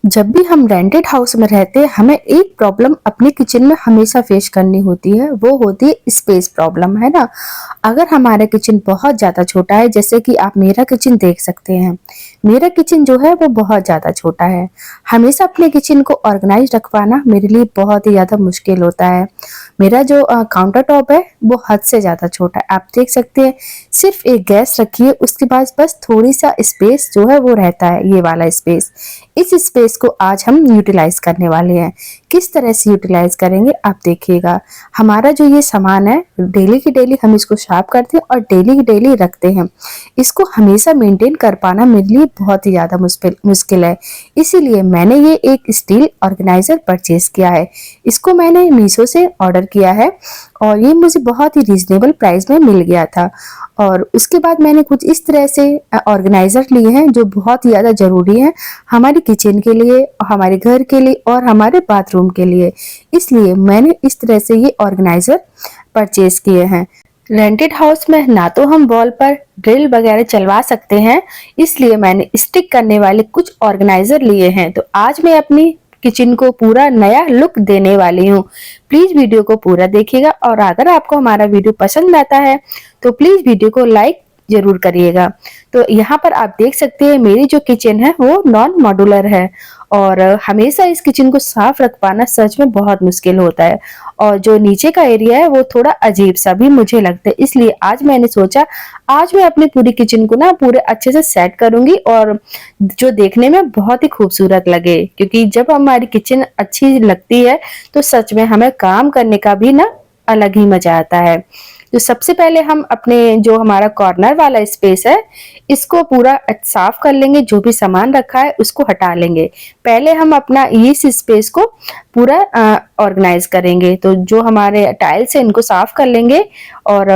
जब भी हम रेंटेड हाउस में रहते हैं, हमें एक प्रॉब्लम अपने किचन में हमेशा फेस करनी होती है, वो होती है स्पेस प्रॉब्लम, है ना। अगर हमारा किचन बहुत ज़्यादा छोटा है, जैसे कि आप मेरा किचन देख सकते हैं, मेरा किचन जो है वो बहुत ज़्यादा छोटा है। हमेशा अपने किचन को ऑर्गेनाइज रख पाना मेरे लिए बहुत ही ज़्यादा मुश्किल होता है। मेरा जो काउंटर टॉप है वो हद से ज़्यादा छोटा है, आप देख सकते हैं। सिर्फ एक गैस रखी है, उसके पास बस थोड़ी सा स्पेस जो है वो रहता है, ये वाला स्पेस। इस स्पेस को आज हम यूटिलाइज करने वाले हैं। किस तरह से यूटिलाइज करेंगे आप देखिएगा। हमारा जो ये सामान है, डेली की डेली हम इसको साफ करते हैं और डेली की डेली रखते हैं। इसको हमेशा मेंटेन कर पाना मेरे लिए बहुत ही ज़्यादा मुश्किल है। इसीलिए मैंने ये एक स्टील ऑर्गेनाइजर परचेज किया है। इसको मैंने मीशो से ऑर्डर किया है और ये मुझे बहुत ही रीजनेबल प्राइस में मिल गया था। और उसके बाद मैंने कुछ इस तरह से ऑर्गेनाइजर लिए हैं जो बहुत ही ज़्यादा ज़रूरी है हमारी किचन के लिए, हमारे घर के लिए और हमारे बाथरूम के लिए। इसलिए मैंने इस तरह से ये ऑर्गेनाइजर परचेज किए हैं। रेंटेड हाउस में ना तो हम वॉल पर ड्रिल वगैरह चलवा सकते हैं, इसलिए मैंने स्टिक करने वाले कुछ ऑर्गेनाइजर लिए हैं। तो आज मैं अपनी किचन को पूरा नया लुक देने वाली हूँ। प्लीज वीडियो को पूरा देखिएगा और अगर आपको हमारा वीडियो पसंद आता है तो प्लीज वीडियो को लाइक जरूर करिएगा। तो यहाँ पर आप देख सकते हैं मेरी जो किचन है वो नॉन मॉड्यूलर है और हमेशा इस किचन को साफ रख पाना सच में बहुत मुश्किल होता है। और जो नीचे का एरिया है वो थोड़ा अजीब सा भी मुझे लगता है, इसलिए आज मैंने सोचा आज मैं अपनी पूरी किचन को ना पूरे अच्छे से सेट करूंगी और जो देखने में बहुत ही खूबसूरत लगे। क्योंकि जब हमारी किचन अच्छी लगती है तो सच में हमें काम करने का भी ना अलग ही मजा आता है। तो सबसे पहले हम अपने जो हमारा कॉर्नर वाला स्पेस है इसको पूरा साफ कर लेंगे, जो भी सामान रखा है उसको हटा लेंगे। पहले हम अपना इस स्पेस को पूरा ऑर्गेनाइज करेंगे। तो जो हमारे टाइल्स है इनको साफ कर लेंगे और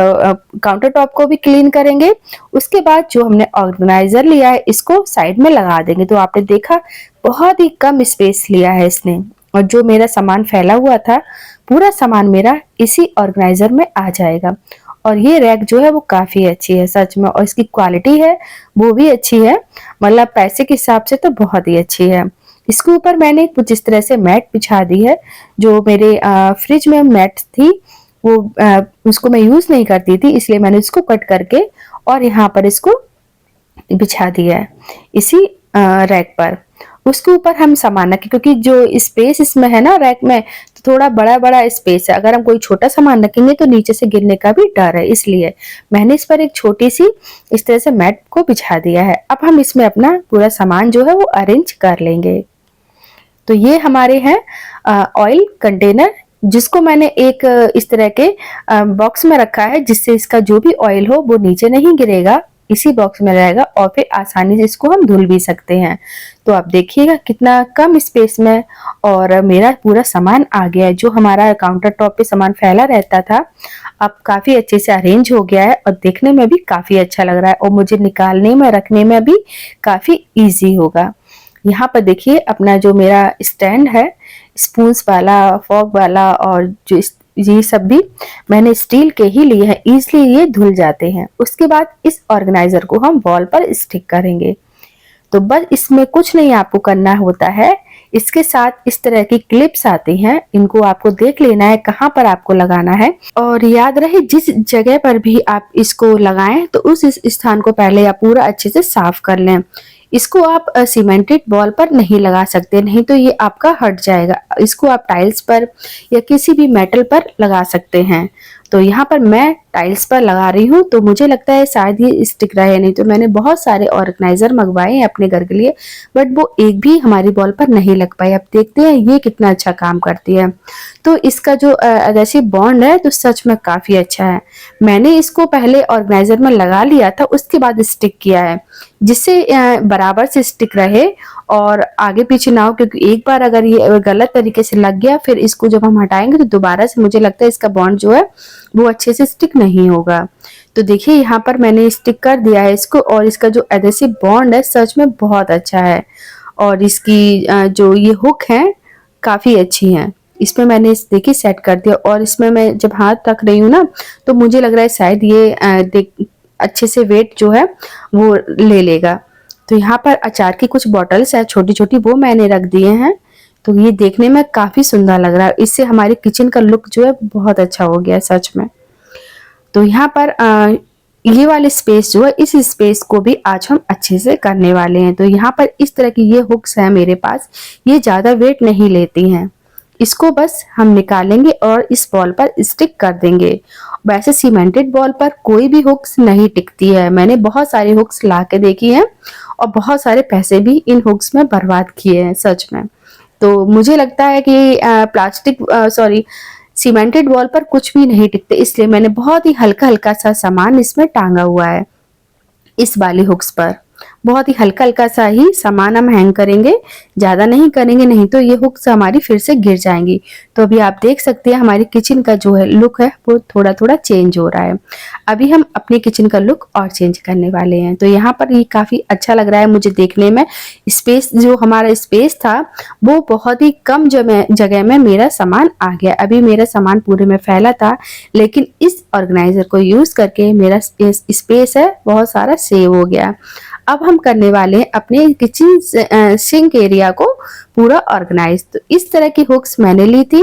काउंटर टॉप को भी क्लीन करेंगे। उसके बाद जो हमने ऑर्गेनाइजर लिया है इसको साइड में लगा देंगे। तो आपने देखा बहुत ही कम स्पेस लिया है इसने, और जो मेरा सामान फैला हुआ था पूरा सामान मेरा इसी ऑर्गेनाइजर में आ जाएगा। और ये रैक जो है वो काफी अच्छी है सच में, और इसकी क्वालिटी है वो भी अच्छी है, मतलब पैसे के हिसाब से तो बहुत ही अच्छी है। इसके ऊपर मैंने कुछ इस तरह से मैट बिछा दी है। जो मेरे फ्रिज में मैट थी वो उसको मैं यूज नहीं करती थी, इसलिए मैंने इसको कट करके और यहाँ पर इसको बिछा दिया है इसी रैक पर। उसके ऊपर हम सामान रखें, क्योंकि जो स्पेस इसमें है ना रैक में तो थोड़ा बड़ा बड़ा स्पेस है। अगर हम कोई छोटा सामान रखेंगे तो नीचे से गिरने का भी डर है, इसलिए मैंने इस पर एक छोटी सी इस तरह से मैट को बिछा दिया है। अब हम इसमें अपना पूरा सामान जो है वो अरेंज कर लेंगे। तो ये हमारे हैं ऑयल कंटेनर, जिसको मैंने एक इस तरह के बॉक्स में रखा है, जिससे इसका जो भी ऑयल हो वो नीचे नहीं गिरेगा, इसी बॉक्स में रहेगा और फिर आसानी से इसको हम धुल भी सकते हैं। तो आप देखिएगा कितना कम स्पेस में और मेरा पूरा सामान आ गया है। जो हमारा काउंटर टॉप पे सामान फैला रहता था अब काफी अच्छे से अरेंज हो गया है और देखने में भी काफी अच्छा लग रहा है और मुझे निकालने में रखने में भी काफी इजी होगा। यहाँ पर देखिए अपना जो मेरा स्टैंड है स्पून्स वाला, फॉक वाला, और जो ये सब भी मैंने स्टील के ही लिए हैं, इसलिए ये धुल जाते हैं। उसके बाद इस ऑर्गेनाइजर को हम वॉल पर स्टिक करेंगे। तो बस इसमें कुछ नहीं आपको करना होता है, इसके साथ इस तरह की क्लिप्स आती हैं, इनको आपको देख लेना है कहाँ पर आपको लगाना है। और याद रहे जिस जगह पर भी आप इसको लगाएं तो उस स्थान को पहले आप पूरा अच्छे से साफ कर लें। इसको आप सीमेंटेड वॉल पर नहीं लगा सकते, नहीं तो ये आपका हट जाएगा। इसको आप टाइल्स पर या किसी भी मेटल पर लगा सकते हैं। तो यहाँ पर मैं टाइल्स पर लगा रही हूँ, तो मुझे लगता है शायद ये स्टिक रहे, नहीं तो मैंने बहुत सारे ऑर्गेनाइजर मंगवाए हैं अपने घर के लिए, बट वो एक भी हमारी वॉल पर नहीं लग पाए। अब देखते हैं ये कितना अच्छा काम करती है। तो इसका जो एडहेसिव बॉन्ड है तो सच में काफी अच्छा है। मैंने इसको पहले ऑर्गेनाइजर में लगा लिया था, उसके बाद स्टिक किया है, जिससे बराबर से स्टिक रहे और आगे पीछे ना हो। क्योंकि एक बार अगर ये गलत तरीके से लग गया फिर इसको जब हम हटाएंगे तो दोबारा से मुझे लगता है इसका बॉन्ड जो है वो अच्छे से स्टिक नहीं होगा। तो देखिए यहाँ पर मैंने स्टिक कर दिया है इसको, और इसका जो एडहेसिव बॉन्ड है सच में बहुत अच्छा है। और इसकी जो ये हुक है काफी अच्छी है। इसमें मैंने देखिए सेट कर दिया, और इसमें मैं जब हाथ रख रही हूँ ना तो मुझे लग रहा है शायद ये अच्छे से वेट जो है वो ले लेगा। तो यहाँ पर अचार की कुछ बॉटल्स है छोटी-छोटी, वो मैंने रख दिए हैं। तो ये देखने में काफ़ी सुंदर लग रहा है। इससे हमारी किचन का लुक जो है बहुत अच्छा हो गया है सच में। तो यहाँ पर ये वाले स्पेस जो है, इस स्पेस को भी आज हम अच्छे से करने वाले हैं। तो यहाँ पर इस तरह की ये हुक्स है मेरे पास, ये ज़्यादा वेट नहीं लेती हैं। इसको बस हम निकालेंगे और इस बॉल पर स्टिक कर देंगे। वैसे सीमेंटेड बॉल पर कोई भी हुक्स नहीं टिकती है। मैंने बहुत सारी हुक्स ला के देखी हैं और बहुत सारे पैसे भी इन हुक्स में बर्बाद किए हैं सच में। तो मुझे लगता है कि सीमेंटेड वॉल पर कुछ भी नहीं टिकते, इसलिए मैंने बहुत ही हल्का-हल्का सा सामान इसमें टांगा हुआ है इस वाली हुक्स पर। बहुत ही हल्का-हल्का सा ही सामान हम हैंग करेंगे, ज़्यादा नहीं करेंगे, नहीं तो ये हुक्स हमारी फिर से गिर जाएँगी। तो अभी आप देख सकते हैं हमारी किचन का जो है लुक है वो थोड़ा-थोड़ा चेंज हो रहा है। अभी हम अपनी किचन का लुक और चेंज करने वाले हैं। तो यहाँ पर ये काफ़ी अच्छा लग रहा है मुझे देखने में। स्पेस जो हमारा स्पेस था वो बहुत ही कम जगह में मेरा सामान आ गया। अभी मेरा सामान पूरे में फैला था, लेकिन इस ऑर्गेनाइज़र को यूज़ करके मेरा स्पेस है बहुत सारा सेव हो गया। अब हम करने वाले हैं अपने किचन सिंक एरिया को पूरा ऑर्गेनाइज। तो इस तरह की हुक्स मैंने ली थी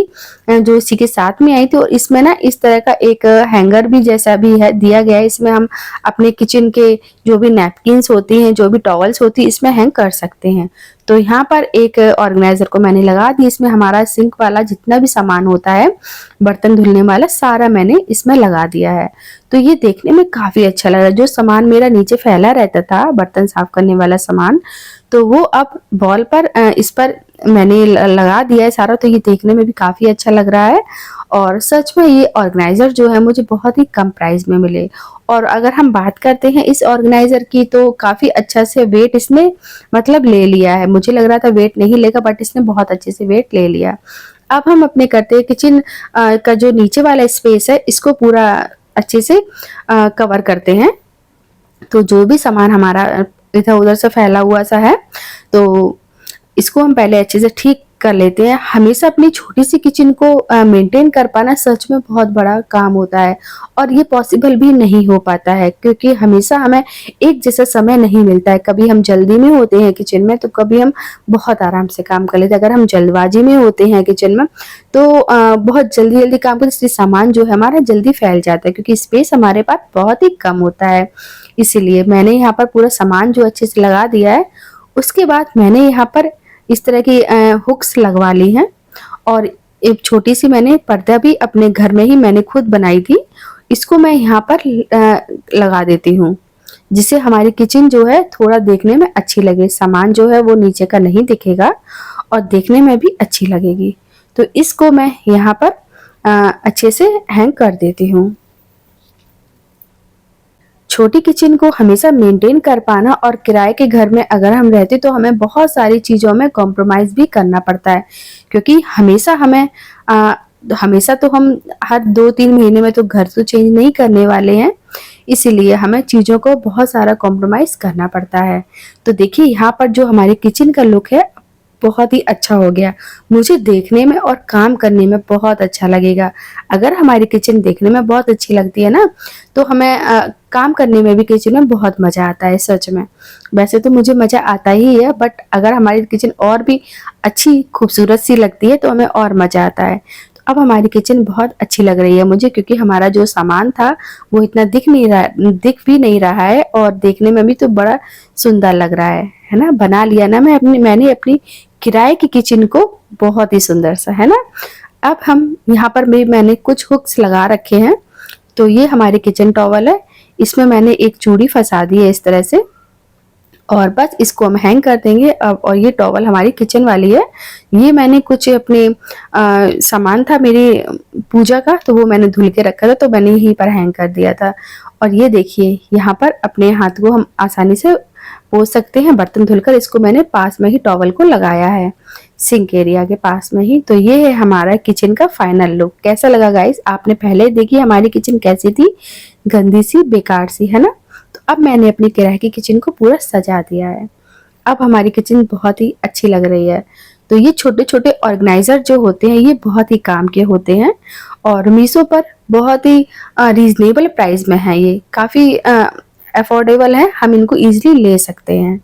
जो इसी के साथ में आई थी, और इसमें ना इस तरह का एक हैंगर भी जैसा भी है दिया गया है। इसमें हम अपने किचन के जो भी नैपकिन्स होती हैं, जो भी टॉवल्स होती है, इसमें हैंग कर सकते हैं। तो यहाँ पर एक ऑर्गेनाइजर को मैंने लगा दी। इसमें हमारा सिंक वाला जितना भी सामान होता है, बर्तन धुलने वाला, सारा मैंने इसमें लगा दिया है। तो ये देखने में काफ़ी अच्छा लग रहा है। जो सामान मेरा नीचे फैला रहता था, बर्तन साफ करने वाला सामान, तो वो अब बॉल पर इस पर मैंने लगा दिया है सारा। तो ये देखने में भी काफ़ी अच्छा लग रहा है। और सच में ये ऑर्गेनाइज़र जो है मुझे बहुत ही कम प्राइस में मिले। और अगर हम बात करते हैं इस ऑर्गेनाइज़र की, तो काफ़ी अच्छा से वेट इसने मतलब ले लिया है। मुझे लग रहा था वेट नहीं लेगा, बट इसने बहुत अच्छे से वेट ले लिया। अब हम अपने करते हैं किचन का जो नीचे वाला स्पेस है, इसको पूरा अच्छे से कवर करते हैं। तो जो भी सामान हमारा इधर उधर से फैला हुआ सा है, तो इसको हम पहले अच्छे से ठीक कर लेते हैं। हमेशा अपनी छोटी सी किचन को मेंटेन कर पाना सच में बहुत बड़ा काम होता है, और ये पॉसिबल भी नहीं हो पाता है, क्योंकि हमेशा हमें एक जैसा समय नहीं मिलता है। कभी हम जल्दी में होते हैं किचन में, तो कभी हम बहुत आराम से काम कर लेते हैं। अगर हम जल्दबाजी में होते हैं किचन में, तो बहुत जल्दी जल्दी काम करते, इसलिए सामान जो है हमारा जल्दी फैल जाता है, क्योंकि स्पेस हमारे पास बहुत ही कम होता है। इसीलिए मैंने यहाँ पर पूरा सामान जो अच्छे से लगा दिया है। उसके बाद मैंने यहाँ पर इस तरह की हुक्स लगवा ली हैं, और एक छोटी सी मैंने पर्दा भी अपने घर में ही मैंने खुद बनाई थी। इसको मैं यहाँ पर लगा देती हूँ, जिससे हमारी किचन जो है थोड़ा देखने में अच्छी लगे। सामान जो है वो नीचे का नहीं दिखेगा और देखने में भी अच्छी लगेगी। तो इसको मैं यहाँ पर अच्छे से हैंग कर देती हूँ। छोटी किचन को हमेशा मेंटेन कर पाना, और किराए के घर में अगर हम रहते तो हमें बहुत सारी चीज़ों में कॉम्प्रोमाइज़ भी करना पड़ता है, क्योंकि हमेशा तो हम हर 2-3 महीने में तो घर तो चेंज नहीं करने वाले हैं, इसीलिए हमें चीज़ों को बहुत सारा कॉम्प्रोमाइज़ करना पड़ता है। तो देखिए यहाँ पर जो हमारी किचन का लुक है बहुत ही अच्छा हो गया। मुझे देखने में और काम करने में बहुत अच्छा लगेगा। अगर हमारी किचन देखने में बहुत अच्छी लगती है ना, तो हमें काम करने में भी किचन में बहुत मज़ा आता है सच में। वैसे तो मुझे मज़ा आता ही है, बट अगर हमारी किचन और भी अच्छी खूबसूरत सी लगती है तो हमें और मज़ा आता है। तो अब हमारी किचन बहुत अच्छी लग रही है मुझे, क्योंकि हमारा जो सामान था वो इतना दिख भी नहीं रहा है, और देखने में भी तो बड़ा सुंदर लग रहा है ना। बना लिया ना मैंने अपनी किराए की किचन को बहुत ही सुंदर सा, है ना। अब हम यहाँ पर मैंने कुछ हुक्स लगा रखे हैं। तो ये हमारी किचन टॉवल है, इसमें मैंने एक चूड़ी फंसा दी है इस तरह से, और बस इसको हम हैंग कर देंगे। अब और ये टॉवल हमारी किचन वाली है। ये मैंने कुछ अपने सामान था मेरी पूजा का, तो वो मैंने धुल के रखा था, तो मैंने यहीं पर हैंग कर दिया था। और ये देखिए यहाँ पर अपने हाथ को हम आसानी से पोंछ सकते हैं बर्तन धुलकर। इसको मैंने पास में ही टॉवल को लगाया है, सिंक एरिया के पास में ही। तो ये है हमारा किचन का फाइनल लुक। कैसा लगा गाइस? आपने पहले देखी हमारी किचन कैसी थी, गंदी सी, बेकार सी, है ना। तो अब मैंने अपनी किराए की किचन को पूरा सजा दिया है। अब हमारी किचन बहुत ही अच्छी लग रही है। तो ये छोटे छोटे ऑर्गेनाइजर जो होते हैं ये बहुत ही काम के होते हैं, और मीशो पर बहुत ही रीजनेबल प्राइस में है। ये काफ़ी अफोर्डेबल है, हम इनको इजीली ले सकते हैं।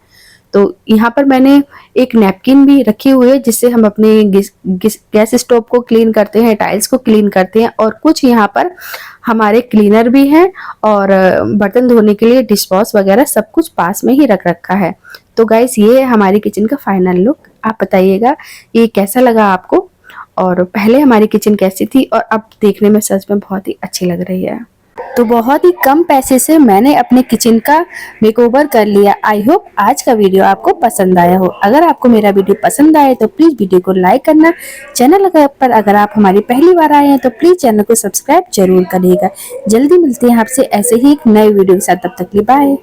तो यहाँ पर मैंने एक नैपकिन भी रखी हुई है जिससे हम अपने गैस स्टोव को क्लीन करते हैं, टाइल्स को क्लीन करते हैं, और कुछ यहाँ पर हमारे क्लीनर भी हैं और बर्तन धोने के लिए डिश वॉश वगैरह सब कुछ पास में ही रख रखा है। तो गाइस ये है हमारी किचन का फाइनल लुक। आप बताइएगा ये कैसा लगा आपको, और पहले हमारी किचन कैसी थी और अब देखने में सच में बहुत ही अच्छी लग रही है। तो बहुत ही कम पैसे से मैंने अपने किचन का मेकओवर कर लिया। आई होप आज का वीडियो आपको पसंद आया हो। अगर आपको मेरा वीडियो पसंद आए तो प्लीज वीडियो को लाइक करना। चैनल पर अगर आप हमारी पहली बार आए हैं तो प्लीज चैनल को सब्सक्राइब जरूर करिएगा। जल्दी मिलते हैं आपसे ऐसे ही एक नए वीडियो के साथ, तब तक के लिए बाय।